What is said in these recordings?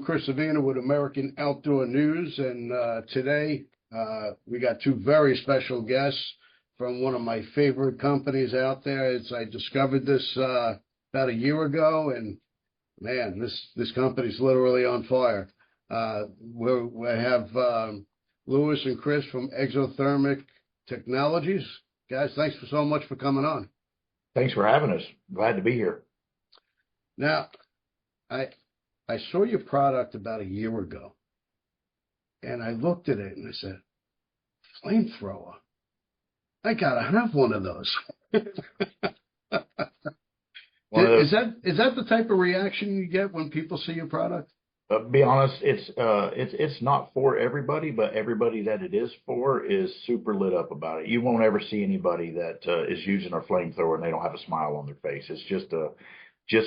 Chris Savina with American Outdoor News, and today we got two very special guests from one of my favorite companies out there. I discovered this about a year ago, and man, this company's literally on fire. We have Louis and Chris from Exothermic Technologies. Guys, thanks so much for coming on. Thanks for having us. Glad to be here. Now, I saw your product about a year ago, and I looked at it and I said, flamethrower. I gotta have one of those. Is that the type of reaction you get when people see your product? Be honest, it's not for everybody, but everybody that it is for is super lit up about it. You won't ever see anybody that is using our flamethrower and they don't have a smile on their face. It's just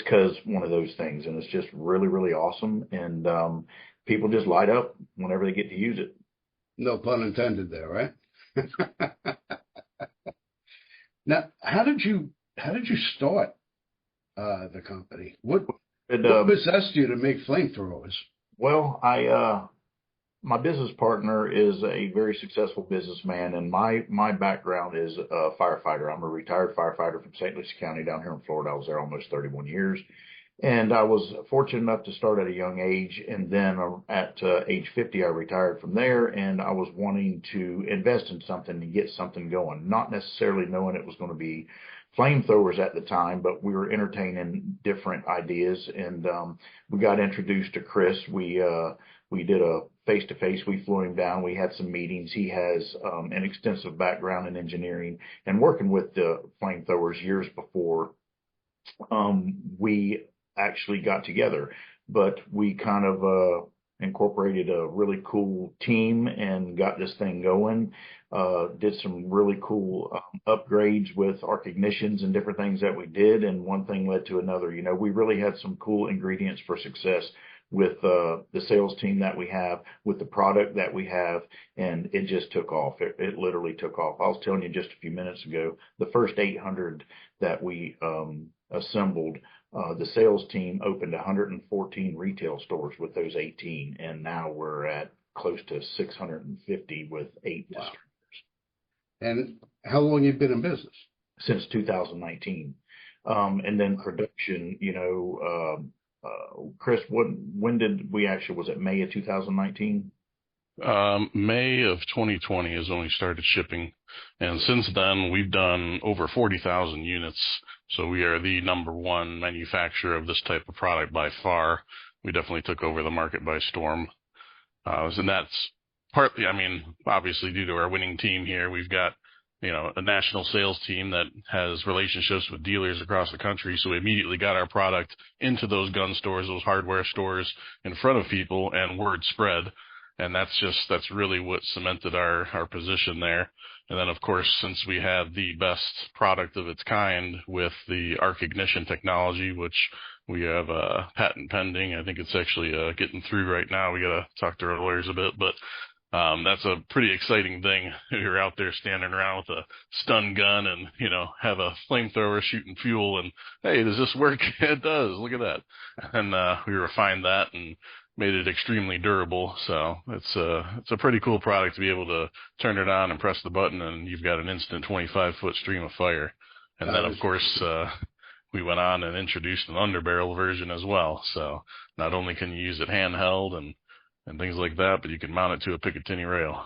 because one of those things, and it's just really, really awesome. And people just light up whenever they get to use it. No pun intended there, right? Now, how did you start the company? What possessed you to make flamethrowers? Well, my business partner is a very successful businessman, and my background is a firefighter. I'm a retired firefighter from St. Lucie County down here in Florida. I was there almost 31 years, and I was fortunate enough to start at a young age, and then at age 50, I retired from there, and I was wanting to invest in something to get something going, not necessarily knowing it was going to be flamethrowers at the time, but we were entertaining different ideas, and we got introduced to Chris. We did a face-to-face. We flew him down. We had some meetings. He has an extensive background in engineering and working with the flamethrowers years before we actually got together. But we kind of incorporated a really cool team and got this thing going. Did some really cool upgrades with arc ignitions and different things that we did, and one thing led to another. You know, we really had some cool ingredients for success with the sales team that we have, with the product that we have, and it just took off. It literally took off. I was telling you just a few minutes ago, the first 800 that we assembled, the sales team opened 114 retail stores with those 18, and now we're at close to 650 with 8 distributors. And how long you been in business? Since 2019. And then production, Chris, when did we actually, was it May of 2019? May of 2020 is when we started shipping. And since then, we've done over 40,000 units. So we are the #1 manufacturer of this type of product by far. We definitely took over the market by storm. And that's partly, obviously due to our winning team here. We've got, a national sales team that has relationships with dealers across the country. So we immediately got our product into those gun stores, those hardware stores in front of people, and word spread. And that's really what cemented our position there. And then, of course, since we had the best product of its kind with the arc ignition technology, which we have a patent pending. I think it's actually getting through right now. We got to talk to our lawyers a bit, but that's a pretty exciting thing. You're out there standing around with a stun gun and, have a flamethrower shooting fuel and, hey, does this work? It does. Look at that. And we refined that and made it extremely durable. So it's a pretty cool product to be able to turn it on and press the button and you've got an instant 25-foot stream of fire. And then, of course, we went on and introduced an underbarrel version as well. So not only can you use it handheld and things like that, but you can mount it to a Picatinny rail.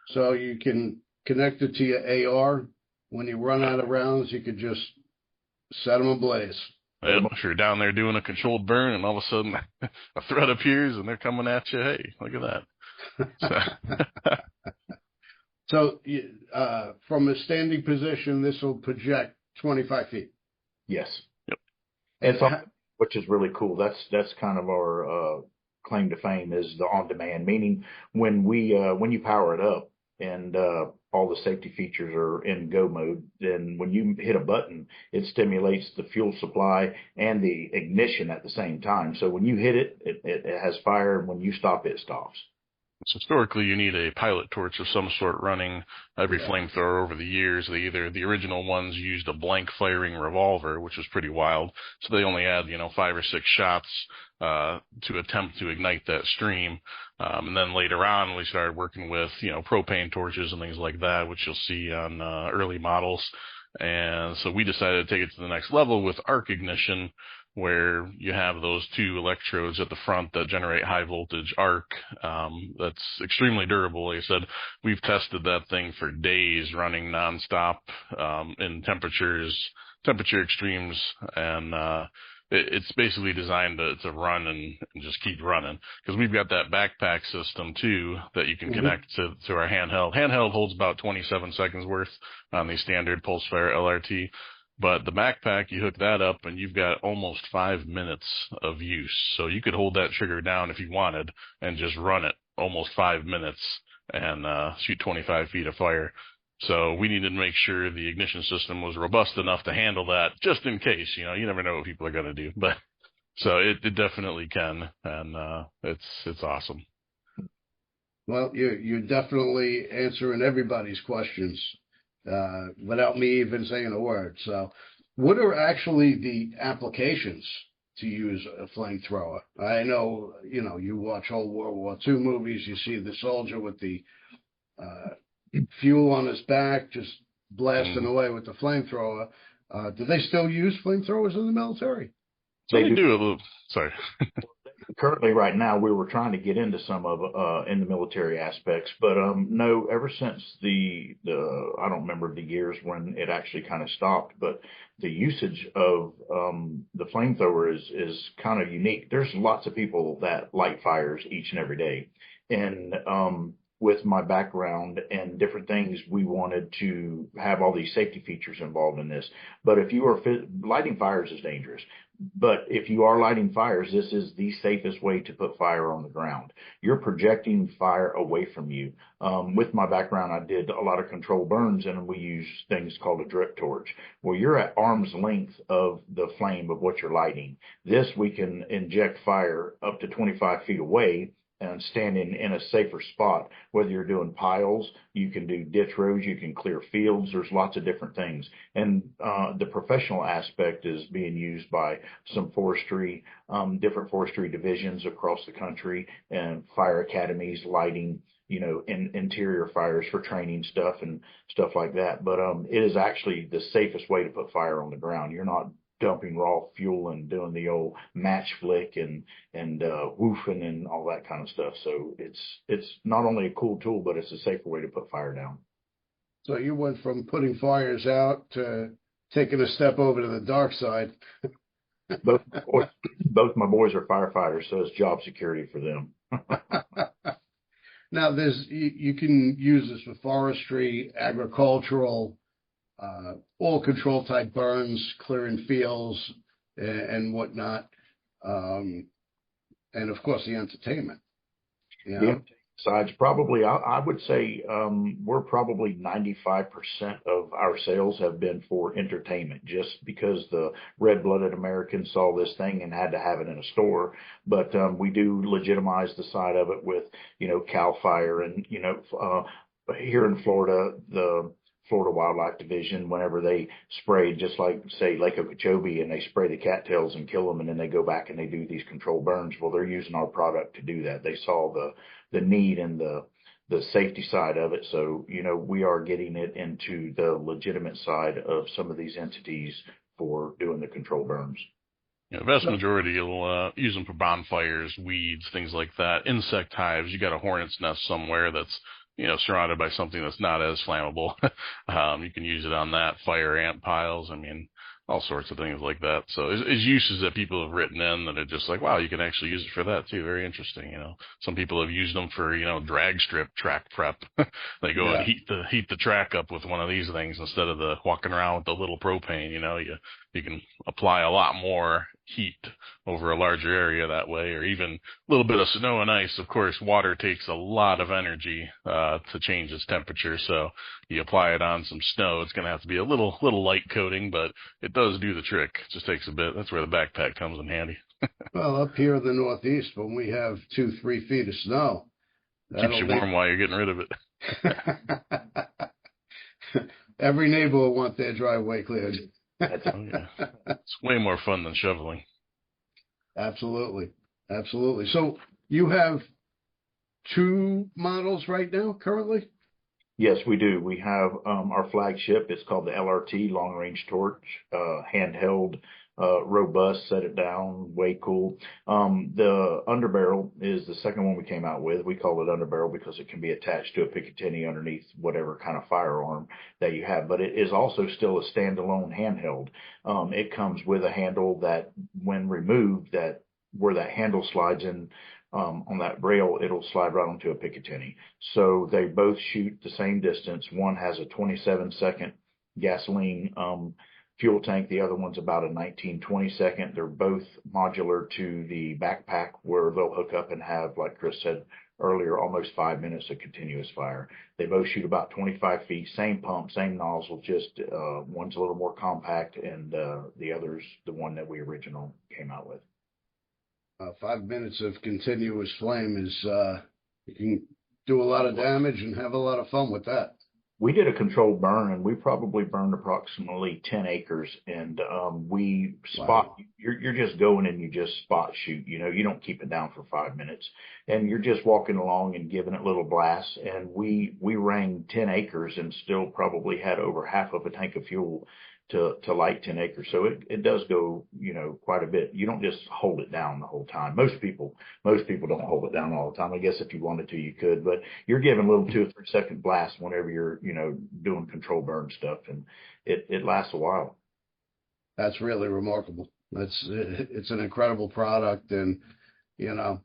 So you can connect it to your AR. When you run out of rounds, you could just set them ablaze. If you're down there doing a controlled burn and all of a sudden a threat appears and they're coming at you, hey, look at that. So from a standing position, this will project 25 feet. Yes. Yep. And which is really cool. That's kind of our claim to fame, is the on-demand, meaning when you power it up and all the safety features are in go mode, then when you hit a button, it stimulates the fuel supply and the ignition at the same time. So when you hit it, it has fire, and when you stop, it stops. So historically, you need a pilot torch of some sort running every Yeah. flamethrower over the years. The original ones used a blank firing revolver, which was pretty wild. So they only had, 5 or 6 shots, to attempt to ignite that stream. And then later on, we started working with, propane torches and things like that, which you'll see on, early models. And so we decided to take it to the next level with arc ignition, where you have those 2 electrodes at the front that generate high voltage arc. That's extremely durable. Like I said, we've tested that thing for days running nonstop, in temperature extremes, and, it's basically designed to run and just keep running, because we've got that backpack system too that you can connect to our handheld. Handheld holds about 27 seconds worth on the standard pulse-fire LRT. But the backpack, you hook that up and you've got almost 5 minutes of use. So you could hold that trigger down if you wanted and just run it almost 5 minutes and shoot 25 feet of fire. So we needed to make sure the ignition system was robust enough to handle that, just in case. You never know what people are going to do. But so it definitely can, and it's awesome. Well, you're definitely answering everybody's questions without me even saying a word. So, what are actually the applications to use a flamethrower? I know, you watch old World War II movies, you see the soldier with the fuel on his back, just blasting away with the flamethrower. Do they still use flamethrowers in the military? So they do a little, sorry. Currently, right now, we were trying to get into some of in the military aspects, but no. Ever since the I don't remember the years when it actually kind of stopped, but the usage of the flamethrower is kind of unique. There's lots of people that light fires each and every day, and with my background and different things, we wanted to have all these safety features involved in this. But if you are lighting fires is dangerous. But if you are lighting fires, this is the safest way to put fire on the ground. You're projecting fire away from you. With my background, I did a lot of control burns, and we use things called a drip torch. Well, you're at arm's length of the flame of what you're lighting. This, we can inject fire up to 25 feet away and standing in a safer spot. Whether you're doing piles, you can do ditch roads, you can clear fields. There's lots of different things. And the professional aspect is being used by some forestry, different forestry divisions across the country, and fire academies, lighting, interior fires for training stuff and stuff like that. But it is actually the safest way to put fire on the ground. You're not dumping raw fuel and doing the old match flick and woofing and all that kind of stuff. So it's not only a cool tool, but it's a safer way to put fire down. So you went from putting fires out to taking a step over to the dark side. Both my boys are firefighters, so it's job security for them. Now, you can use this for forestry, agricultural, all control type burns, clearing fields and whatnot, and of course the entertainment. The sides probably, I would say, we're probably 95% of our sales have been for entertainment, just because the red-blooded Americans saw this thing and had to have it in a store. But we do legitimize the side of it with, CAL FIRE, and here in Florida, the Florida Wildlife Division, whenever they spray, just like, say, Lake Okeechobee, and they spray the cattails and kill them, and then they go back and they do these controlled burns. Well, they're using our product to do that. They saw the need and the safety side of it. So, we are getting it into the legitimate side of some of these entities for doing the controlled burns. Yeah, the vast majority will use them for bonfires, weeds, things like that. Insect hives, you got a hornet's nest somewhere that's surrounded by something that's not as flammable. You can use it on that, fire ant piles. I mean, all sorts of things like that. So there's uses that people have written in that are just like, wow, you can actually use it for that too. Very interesting. Some people have used them for, drag strip track prep. They go and heat the track up with one of these things instead of the walking around with the little propane. You can apply a lot more heat over a larger area that way, or even a little bit of snow and ice. Of course, water takes a lot of energy to change its temperature. So you apply it on some snow, it's going to have to be a little light coating, but it does do the trick. It just takes a bit. That's where the backpack comes in handy. Well, up here in the Northeast, when we have 2-3 feet of snow, Keeps That'll you make warm while you're getting rid of it. every neighbor will want their driveway cleared. That's Oh yeah, it's way more fun than shoveling. Absolutely. Absolutely. So you have two models right now currently? Yes, we do. We have our flagship. It's called the LRT, Long Range Torch, handheld, robust, set it down, way cool. The underbarrel is the second one we came out with. We call it underbarrel because it can be attached to a Picatinny underneath whatever kind of firearm that you have. But it is also still a standalone handheld. It comes with a handle that, when removed, that where that handle slides in on that rail, it'll slide right onto a Picatinny. So they both shoot the same distance. One has a 27-second gasoline fuel tank. The other one's about a 19-20 second. They're both modular to the backpack where they'll hook up and have, like Chris said earlier, almost 5 minutes of continuous fire. They both shoot about 25 feet, same pump, same nozzle, just one's a little more compact and the other's the one that we originally came out with. 5 minutes of continuous flame is, you can do a lot of damage and have a lot of fun with that. We did a controlled burn and we probably burned approximately 10 acres and we spot, Wow. you're just going and you just spot shoot, you don't keep it down for 5 minutes and you're just walking along and giving it little blasts. And we rang 10 acres and still probably had over half of a tank of fuel to light 10 acres. So it does go, quite a bit. You don't just hold it down the whole time. Most people don't hold it down all the time. I guess if you wanted to, you could, but you're giving little 2 or 3 second blasts whenever you're, doing control burn stuff, and it lasts a while. That's really remarkable. It's an incredible product. And,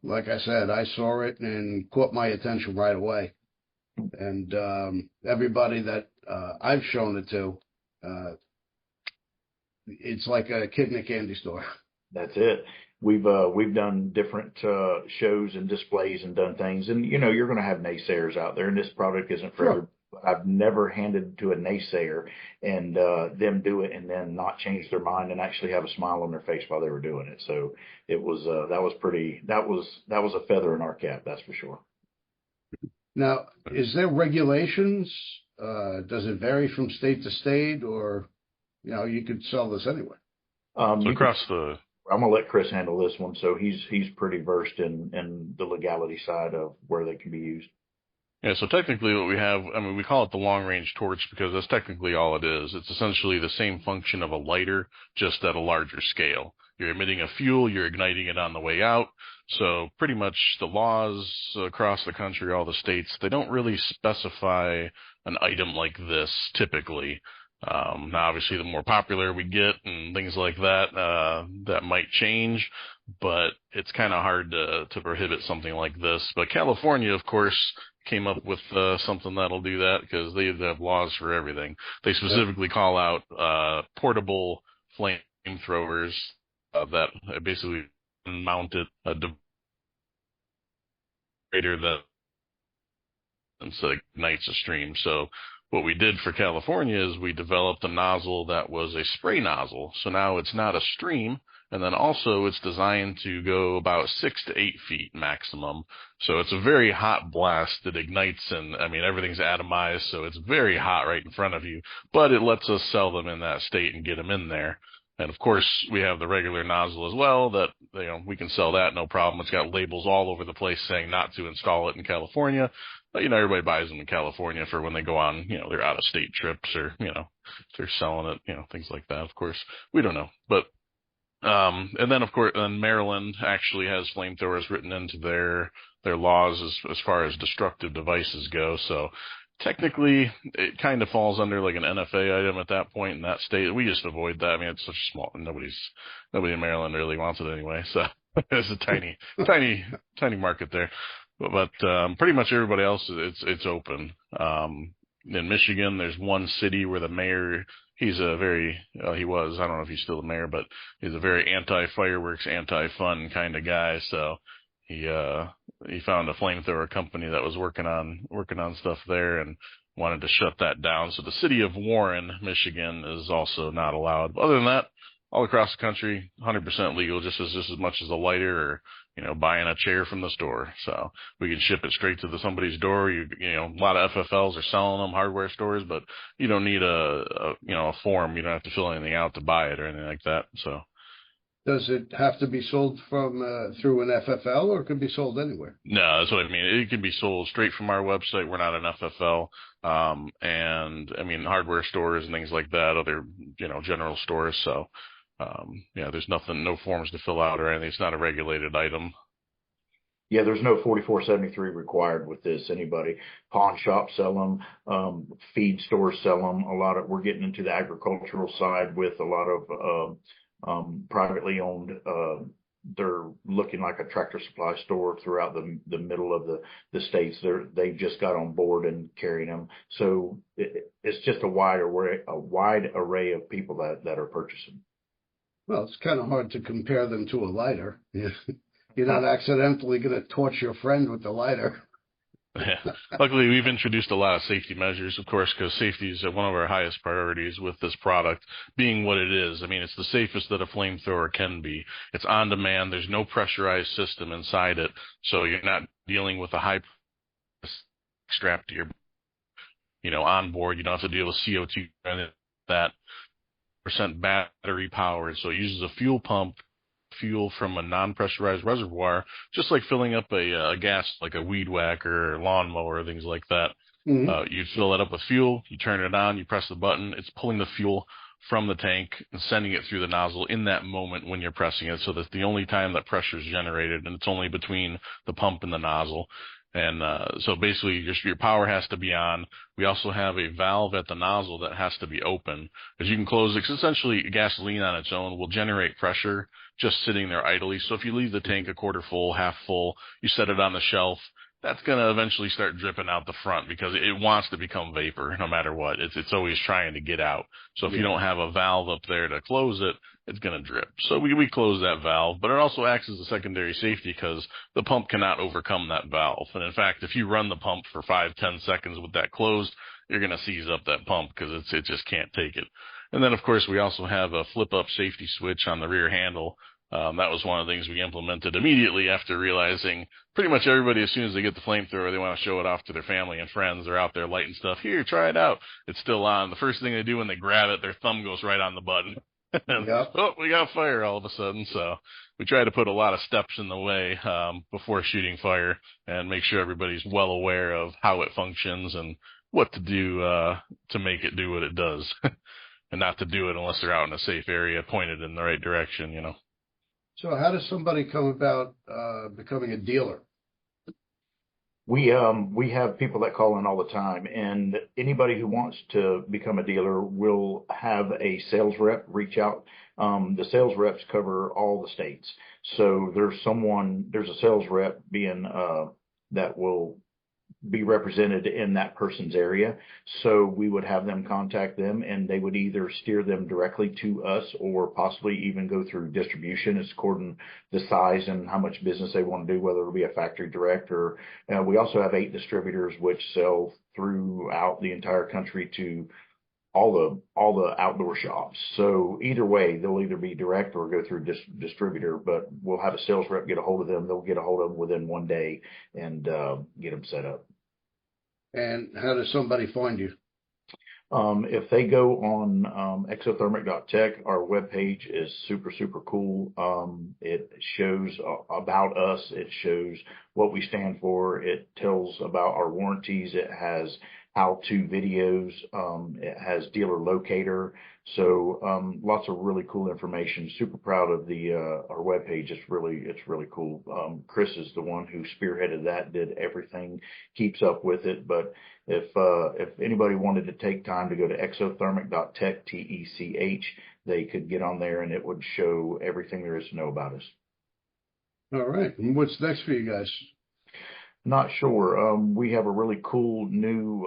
like I said, I saw it and caught my attention right away. And everybody that I've shown it to, it's like a kid in a candy store. That's it. We've done different shows and displays and done things, and you're going to have naysayers out there, and this product isn't for everybody. I've never handed to a naysayer and them do it and then not change their mind and actually have a smile on their face while they were doing it. So it was that was a feather in our cap, that's for sure. Now, is there regulations? Does it vary from state to state, or you could sell this anywhere? So I'm gonna let Chris handle this one. So he's pretty versed in the legality side of where they can be used. Yeah, so technically what we have, we call it the long range torch because that's technically all it is. It's essentially the same function of a lighter, just at a larger scale. You're emitting a fuel, you're igniting it on the way out. So pretty much the laws across the country, all the states, they don't really specify an item like this typically. Now obviously the more popular we get and things like that, that might change, but it's kind of hard to prohibit something like this. But California, of course, came up with something that'll do that because they have laws for everything. They specifically call out portable flamethrowers that basically mounted a greater that instead of ignites a stream. So what we did for California is we developed a nozzle that was a spray nozzle. So now it's not a stream. And then also it's designed to go about 6 to 8 feet maximum. So it's a very hot blast that ignites, and everything's atomized. So it's very hot right in front of you, but it lets us sell them in that state and get them in there. And of course we have the regular nozzle as well that, we can sell that no problem. It's got labels all over the place saying not to install it in California. But, everybody buys them in California for when they go on, their out of state trips or, if they're selling it, things like that. Of course, we don't know, but and then of course, Maryland actually has flamethrowers written into their laws as far as destructive devices go. So technically, it kind of falls under like an NFA item at that point in that state. We just avoid that. It's such a small, nobody in Maryland really wants it anyway. So it's a tiny market there. But pretty much everybody else, it's open. In Michigan, there's one city where the mayor, he was, I don't know if he's still the mayor, but he's a very anti-fireworks, anti-fun kind of guy. So he found a flamethrower company that was working on stuff there and wanted to shut that down. So the city of Warren, Michigan is also not allowed. But other than that, all across the country, 100% legal, just as much as a lighter or, buying a chair from the store. So we can ship it straight to somebody's door. A lot of FFLs are selling them, hardware stores, but you don't need a form. You don't have to fill anything out to buy it or anything like that. So. Does it have to be sold from through an FFL, or it could be sold anywhere? No, that's what I mean. It can be sold straight from our website. We're not an FFL. And I mean, hardware stores and things like that, other, general stores. So, there's no forms to fill out or anything. It's not a regulated item. Yeah, there's no 4473 required with this. Anybody, pawn shops sell them, feed stores sell them. We're getting into the agricultural side with a lot of, privately owned, they're looking like a Tractor Supply store throughout the middle of the states. They've just got on board and carrying them. So it's just a wide array of people that are purchasing. Well, it's kind of hard to compare them to a lighter. You're not accidentally going to torch your friend with the lighter. Yeah. Luckily, we've introduced a lot of safety measures, of course, because safety is one of our highest priorities with this product being what it is. I mean, it's the safest that a flamethrower can be. It's on demand. There's no pressurized system inside it. So you're not dealing with a high strap to your, on board. You don't have to deal with CO2 and that % battery powered. So it uses a fuel pump, fuel from a non-pressurized reservoir, just like filling up a gas, like a weed whacker or lawnmower, things like that. Mm-hmm. You fill it up with fuel, you turn it on, you press the button, it's pulling the fuel from the tank and sending it through the nozzle in that moment when you're pressing it. So that's the only time that pressure is generated, and it's only between the pump and the nozzle. And so basically your power has to be on. We also have a valve at the nozzle that has to be open, because you can close it. 'Cause essentially gasoline on its own will generate pressure just sitting there idly. So if you leave the tank a quarter full, half full, you set it on the shelf, that's going to eventually start dripping out the front because it wants to become vapor no matter what. It's always trying to get out. So if you don't have a valve up there to close it, it's going to drip. So we close that valve, but it also acts as a secondary safety because the pump cannot overcome that valve. And in fact, if you run the pump for 5-10 seconds with that closed, you're going to seize up that pump because it just can't take it. And then, of course, we also have a flip-up safety switch on the rear handle. That was one of the things we implemented immediately after realizing pretty much everybody, as soon as they get the flamethrower, they want to show it off to their family and friends. They're out there lighting stuff. Here, try it out. It's still on. The first thing they do when they grab it, their thumb goes right on the button. And, Yep. oh, we got fire all of a sudden. So we try to put a lot of steps in the way before shooting fire and make sure everybody's well aware of how it functions and what to do to make it do what it does. And not to do it unless they're out in a safe area pointed in the right direction. So how does somebody come about becoming a dealer? We have people that call in all the time, and anybody who wants to become a dealer will have a sales rep reach out. The sales reps cover all the states. So there's a sales rep that will be represented in that person's area. So we would have them contact them, and they would either steer them directly to us or possibly even go through distribution. It's according to the size and how much business they want to do, whether it'll be a factory direct or we also have 8 distributors which sell throughout the entire country to all the outdoor shops. So either way, they'll either be direct or go through distributor, but we'll have a sales rep get a hold of them. They'll get a hold of them within one day and get them set up. And how does somebody find you? If they go on Exothermic.tech, our webpage is super, super cool. It shows about us. It shows what we stand for. It tells about our warranties. It has how-to videos. It has dealer locator. So lots of really cool information. Super proud of our webpage. It's really cool. Chris is the one who spearheaded that, did everything, keeps up with it. But if anybody wanted to take time to go to exothermic.tech, TECH, they could get on there and it would show everything there is to know about us. All right. And what's next for you guys? Not sure. We have a really cool new,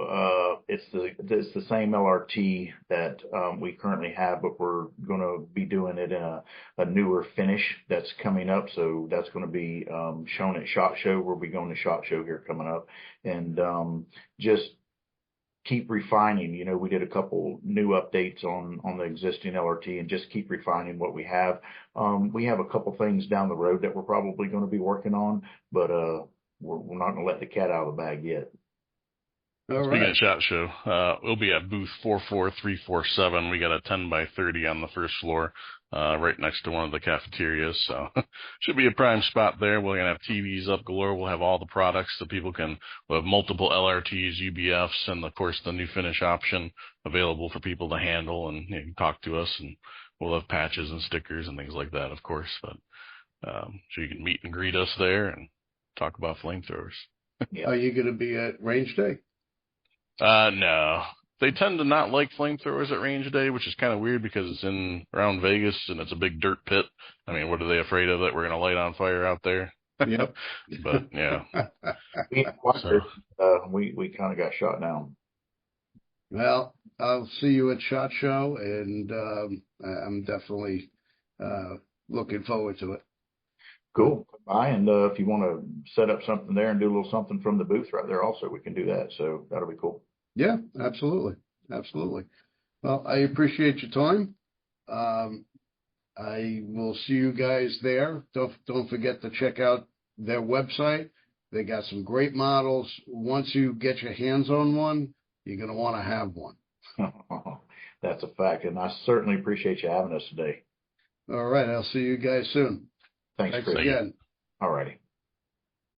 it's the same LRT that we currently have, but we're going to be doing it in a newer finish that's coming up. So that's going to be shown at SHOT Show. We'll be going to SHOT Show here coming up. And just keep refining. You know, we did a couple new updates on the existing LRT and just keep refining what we have. We have a couple things down the road that we're probably going to be working on, but we're not going to let the cat out of the bag yet. All Speaking right. of SHOT Show, we'll be at booth 44347. We got a 10 by 30 on the first floor, right next to one of the cafeterias. So should be a prime spot there. We're going to have TVs up galore. We'll have all the products that people we'll have multiple LRTs, UBFs, and of course the new finish option available for people to handle and talk to us. And we'll have patches and stickers and things like that, of course. But, so you can meet and greet us there and talk about flamethrowers. Yeah. Are you going to be at range day? No. They tend to not like flamethrowers at range day, which is kind of weird because it's around Vegas and it's a big dirt pit. I mean, what are they afraid of, that we're going to light on fire out there? Yep. But yeah. We kind of got shot down. Well, I'll see you at SHOT Show, and I'm definitely looking forward to it. Cool. Come by, and if you want to set up something there and do a little something from the booth right there also, we can do that. So that'll be cool. Yeah, absolutely. Absolutely. Well, I appreciate your time. I will see you guys there. Don't forget to check out their website. They got some great models. Once you get your hands on one, you're going to want to have one. That's a fact, and I certainly appreciate you having us today. All right. I'll see you guys soon. Thanks, Chris. again. All righty.